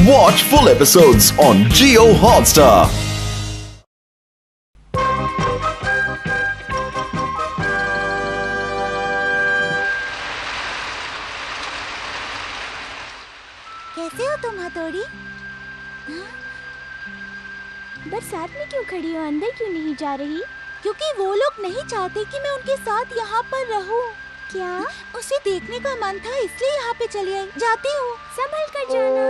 Watch full episodes on Jio Hotstar. कैसे हो तुम हथौड़ी? बरसात में क्यों खड़ी हो, अंदर क्यों नहीं जा रही? क्योंकि वो लोग नहीं चाहते कि मैं उनके साथ यहाँ पर रहूं। क्या? उसे देखने का मन था इसलिए यहाँ पे चली आई। जाती हूँ, संभल कर जाना।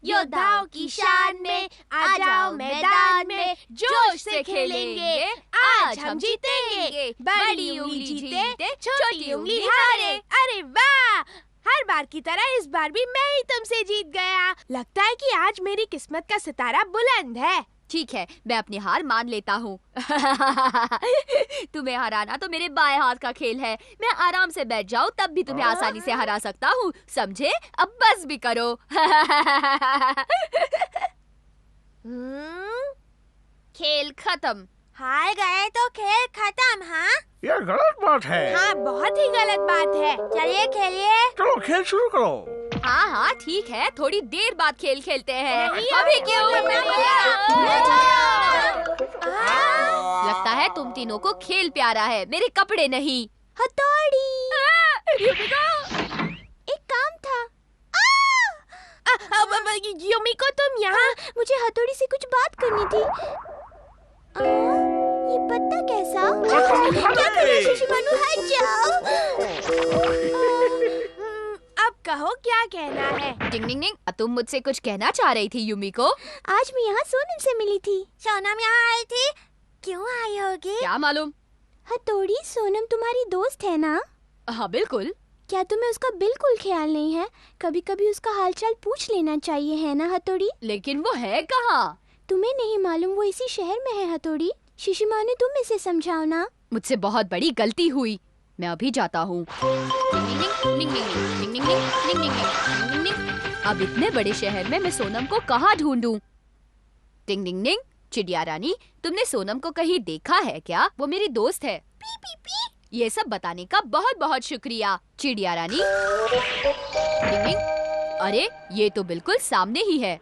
योद्धाओं की शान में आ जाओ मैदान में, जोश से खेलेंगे आज हम जीतेंगे। बड़ी उंगली जीते छोटी उंगली हारे। अरे वाह, हर बार की तरह इस बार भी मैं ही तुमसे जीत गया। लगता है कि आज मेरी किस्मत का सितारा बुलंद है। ठीक है, मैं अपनी हार मान लेता हूँ। तुम्हें हराना तो मेरे बाएं हाथ का खेल है। मैं आराम से बैठ जाऊँ तब भी तुम्हें आसानी से हरा सकता हूँ, समझे? अब बस भी करो। खेल खत्म। हार गए तो खेल खत्म। हाँ, ये गलत बात है। हाँ, बहुत ही गलत बात है। चलिए खेलिए। चलो खेल शुरू करो। हाँ हाँ ठीक है, थोड़ी देर बाद खेल खेलते हैं। अभी क्यों? लगता है तुम तीनों को खेल प्यारा है, मेरे कपड़े नहीं। हथौड़ी, एक काम था। युमिको, तुम यहाँ? मुझे हथौड़ी से कुछ बात करनी थी। ये पत्ता कैसा? क्या कर रहे शिशिमानु, हट जाओ। अब कहो क्या कहना है? डिंग डिंग डिंग, तुम मुझसे कुछ कहना चाह रही थी युमिको? आज मैं यहाँ सोनम से मिली थी। सोनम यहाँ आई थी? क्यों आई होगी? क्या मालूम। हथौड़ी, सोनम तुम्हारी दोस्त है ना? हाँ बिल्कुल। क्या तुम्हें उसका बिल्कुल ख्याल नहीं है? कभी कभी उसका हालचाल पूछ लेना चाहिए, है ना हथौड़ी? लेकिन वो है कहाँ? तुम्हें नहीं मालूम वो इसी शहर में है हथौड़ी। शिशिमानु, तुम इसे समझाओ ना। मुझसे बहुत बड़ी गलती हुई, मैं अभी जाता हूँ। अब इतने बड़े शहर में मैं सोनम को कहाँ ढूंढूं? टिंग टिंग टिंग, चिड़िया रानी, तुमने सोनम को कहीं देखा है क्या? वो मेरी दोस्त है। P P P. ये सब बताने का बहुत बहुत शुक्रिया चिड़िया रानी। टिंग टिंग, अरे ये तो बिल्कुल सामने ही है।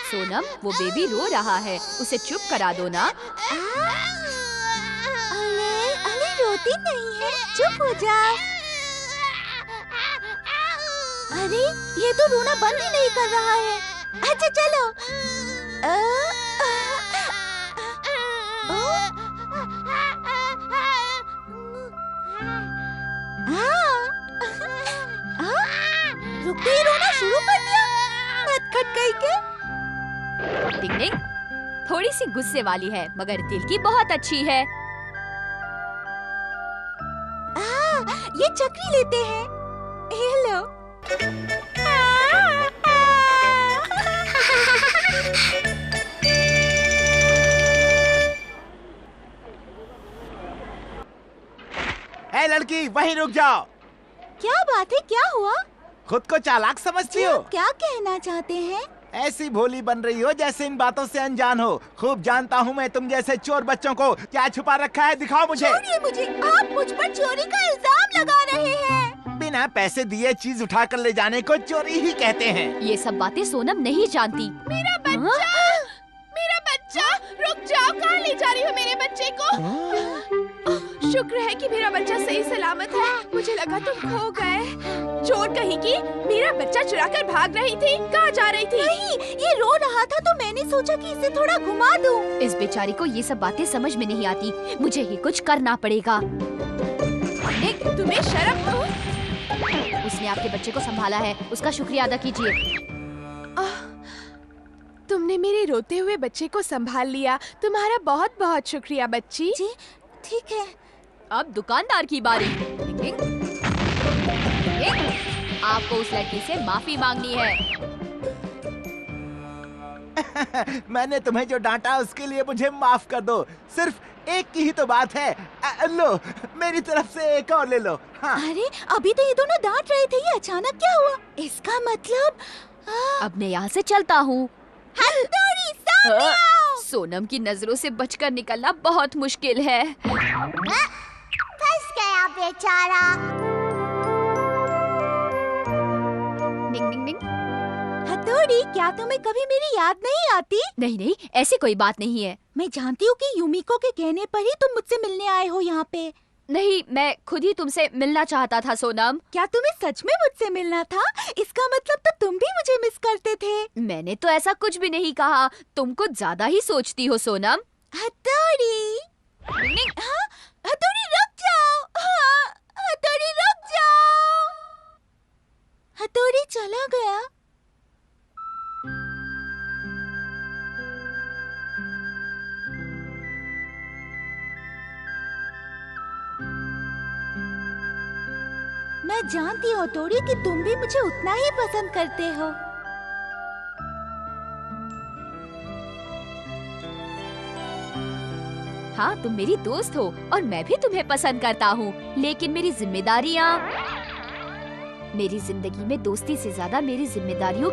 सोनम, वो बेबी रो रहा है, उसे चुप करा दो ना। अरे रोती नहीं है, चुप हो जा। अरे ये तो रोना बंद ही नहीं कर रहा है। अच्छा चलो। रुक गई, रोना शुरू कर दिया। नटखट गई क्या? टिंग टिंग, थोड़ी सी गुस्से वाली है मगर दिल की बहुत अच्छी है। ये चक्री लेते हैं। ये लो। ए लड़की, वहीं रुक जाओ। क्या बात है, क्या हुआ? खुद को चालाक समझती हो? क्या कहना चाहते हैं? ऐसी भोली बन रही हो जैसे इन बातों से अनजान हो। खूब जानता हूँ मैं तुम जैसे चोर बच्चों को। क्या छुपा रखा है, दिखाओ मुझे। छोड़िए मुझे, आप मुझ पर चोरी का इल्जाम लगा रहे हैं। बिना पैसे दिए चीज उठा कर ले जाने को चोरी ही कहते हैं। ये सब बातें सोनम नहीं जानती। मेरा बच्चा, मेरा बच्चा, रुक जाओ, कहाँ ले जा रही हो मेरे बच्चे को? शुक्र है कि मेरा बच्चा सही सलामत है। मुझे लगा तुम खो गए। चोर कहीं की, मेरा बच्चा चुरा कर भाग रही थी। कहाँ जा रही थी? नहीं, ये रो रहा था तो मैंने सोचा कि इसे थोड़ा घुमा दूं। इस बेचारी को ये सब बातें समझ में नहीं आती, मुझे ही कुछ करना पड़ेगा। तुम्हें शर्म हो? उसने आपके बच्चे को संभाला है, उसका शुक्रिया अदा कीजिए। तुमने मेरे रोते हुए बच्चे को संभाल लिया। तुम्हारा बहुत बहुत शुक्रिया बच्ची। जी ठीक है। अब दुकानदार की बारी। आपको उस लड़की से माफी मांगनी है। मैंने तुम्हें जो डांटा उसके लिए मुझे माफ कर दो। सिर्फ एक की ही तो बात है। लो, मेरी तरफ से एक और ले लो। हाँ। अरे अभी तो ये दोनों डांट रहे थे, ये अचानक क्या हुआ? इसका मतलब अब मैं यहाँ से चलता हूँ। हथौड़ी सामने आओ। सोनम की नजरों से बचकर निकलना बहुत मुश्किल है। फंस गया बेचारा। डिंग डिंग डिंग। हथौड़ी, क्या तुम्हें कभी मेरी याद नहीं आती? नहीं नहीं, ऐसी कोई बात नहीं है। मैं जानती हूँ कि यूमिको के कहने पर ही तुम मुझसे मिलने आए हो यहाँ पे। नहीं, मैं खुद ही तुमसे मिलना चाहता था सोनम। क्या तुम्हें सच में मुझसे मिलना था? इसका मतलब तो तुम भी मुझे मिस करते थे। मैंने तो ऐसा कुछ भी नहीं कहा। तुम कुछ ज्यादा ही सोचती हो सोनम। हथौड़ी, हाँ, हथौड़ी रुक जाओ। हाँ, हथौड़ी रुक जाओ। हथौड़ी चला गया। मैं जानती हूँ हथौड़ी कि तुम भी मुझे उतना ही पसंद करते हो। हाँ, तुम मेरी दोस्त हो और मैं भी तुम्हें पसंद करता हूँ, लेकिन मेरी जिम्मेदारियाँ, मेरी जिंदगी में दोस्ती से ज्यादा मेरी जिम्मेदारियों